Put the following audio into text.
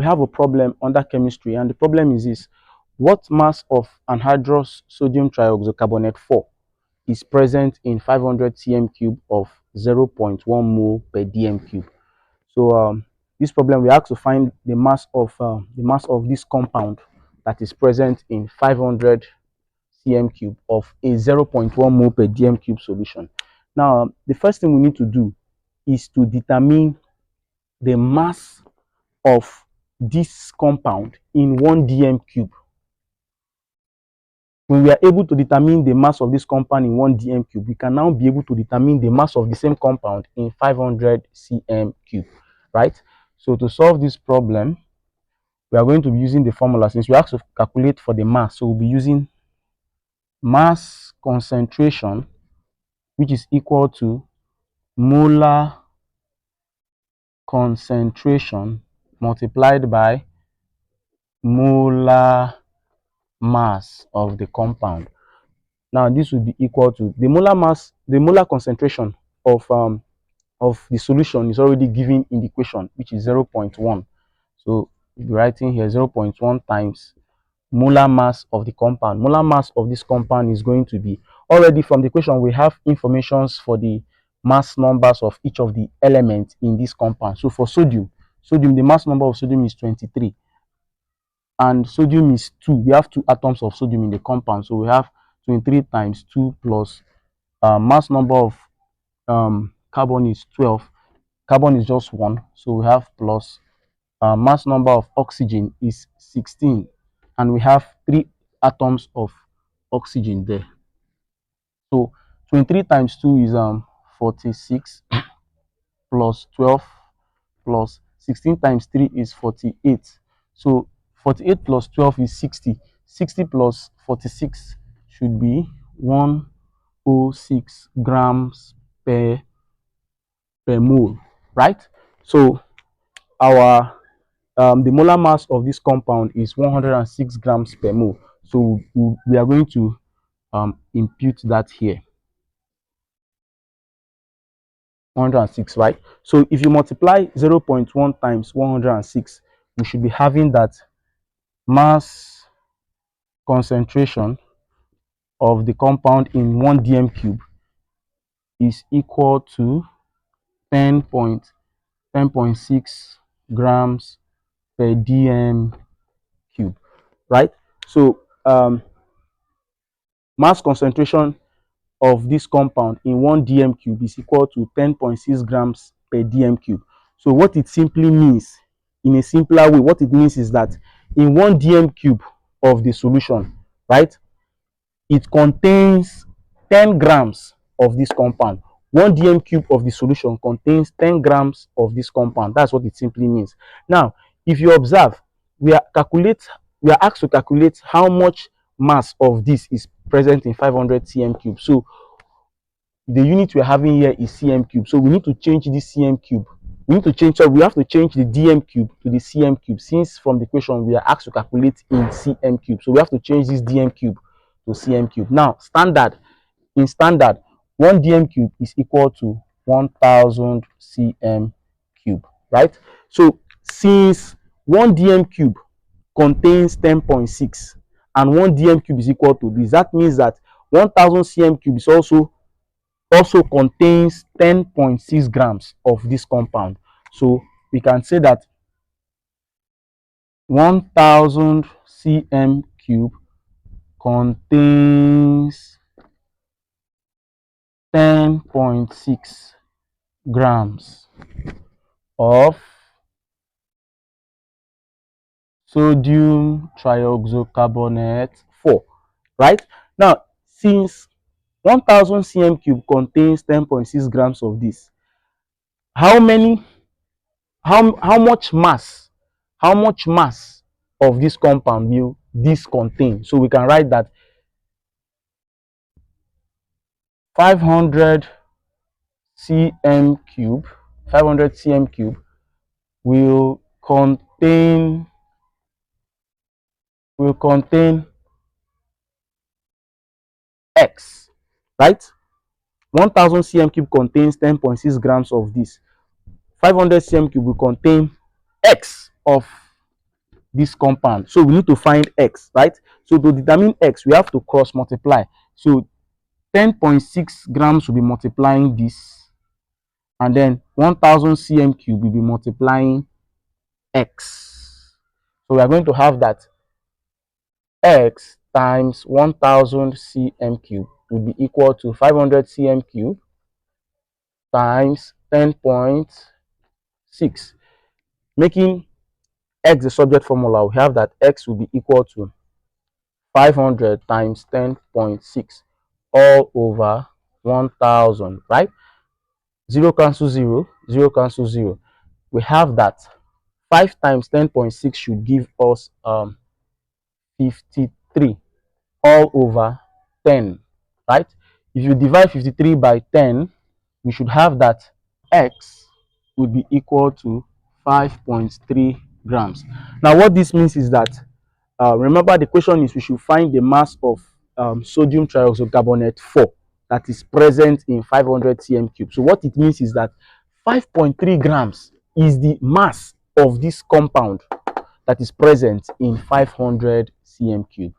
We have a problem under chemistry, and the problem is this: what mass of anhydrous sodium trioxocarbonate 4 is present in 500 cm cube of 0.1 mole per dm cube? So this problem, we have to find the mass of this compound that is present in 500 cm cube of a 0.1 mole per dm cube solution. Now, the first thing we need to do is to determine the mass of this compound in 1 dm cube. When we are able to determine the mass of this compound in 1 dm cube, we can now be able to determine the mass of the same compound in 500 cm cube, right? So to solve this problem, we are going to be using the formula. Since we have to calculate for the mass, so we'll be using mass concentration, which is equal to molar concentration multiplied by molar mass of the compound. Now this will be equal to the molar mass, the molar concentration of the solution is already given in the equation, which is 0.1. So we'll be writing here 0.1 times molar mass of the compound. Molar mass of this compound is going to be, already from the equation we have informations for the mass numbers of each of the elements in this compound. So for sodium, the mass number of sodium is 23, and sodium is 2. We have 2 atoms of sodium in the compound, so we have 23 times 2 plus mass number of carbon is 12. Carbon is just 1, so we have plus mass number of oxygen is 16, and we have 3 atoms of oxygen there. So 23 times 2 is 46 plus 12 plus 16 times 3 is 48. So 48 plus 12 is 60. 60 plus 46 should be 106 grams per mole, right? So our the molar mass of this compound is 106 grams per mole. So we are going to impute that here. 106, right? So if you multiply 0.1 times 106, we should be having that mass concentration of the compound in 1 dm cube is equal to 10.6 grams per dm cube, right? So mass concentration of this compound in 1 dm cube is equal to 10.6 grams per dm cube. So what it simply means, in a simpler way, what it means is that in 1 dm cube of the solution, right, it contains 10 grams of this compound. 1 dm cube of the solution contains 10 grams of this compound. That's what it simply means. Now, if you observe, we are asked to calculate how much mass of this is present in 500 cm cube. So the unit we're having here is cm cube. So we need to change this cm cube. We have to change the dm cube to the cm cube, since from the equation we are asked to calculate in cm cube. So we have to change this dm cube to cm cube. Now, in standard, 1 dm cube is equal to 1000 cm cube, right? So since 1 dm cube contains 10.6 and 1 dm cube is equal to this, that means that 1000 cm cube is also contains 10.6 grams of this compound. So we can say that 1000 cm cube contains 10.6 grams of sodium trioxocarbonate 4, right? Now, since 1000 cm cube contains 10.6 grams of this, how much mass of this compound will this contain? So we can write that 500 cm cube will contain X, right? 1000 cm cube contains 10.6 grams of this. 500 cm cube will contain X of this compound. So we need to find X, right? So to determine X, we have to cross multiply. So 10.6 grams will be multiplying this, and then 1000 cm cube will be multiplying X. So we are going to have that X times 1000 cm cube will be equal to 500 cm cube times 10.6, making X the subject formula. We have that X will be equal to 500 times 10.6 all over 1000, right? 0 cancel 0, 0 cancel 0. We have that 5 times 10.6 should give us 53 all over 10, right? If you divide 53 by 10, we should have that X would be equal to 5.3 grams. Now, what this means is that, remember the question is we should find the mass of sodium trioxocarbonate 4 that is present in 500 cm cube. So what it means is that 5.3 grams is the mass of this compound that is present in 500 cm cube.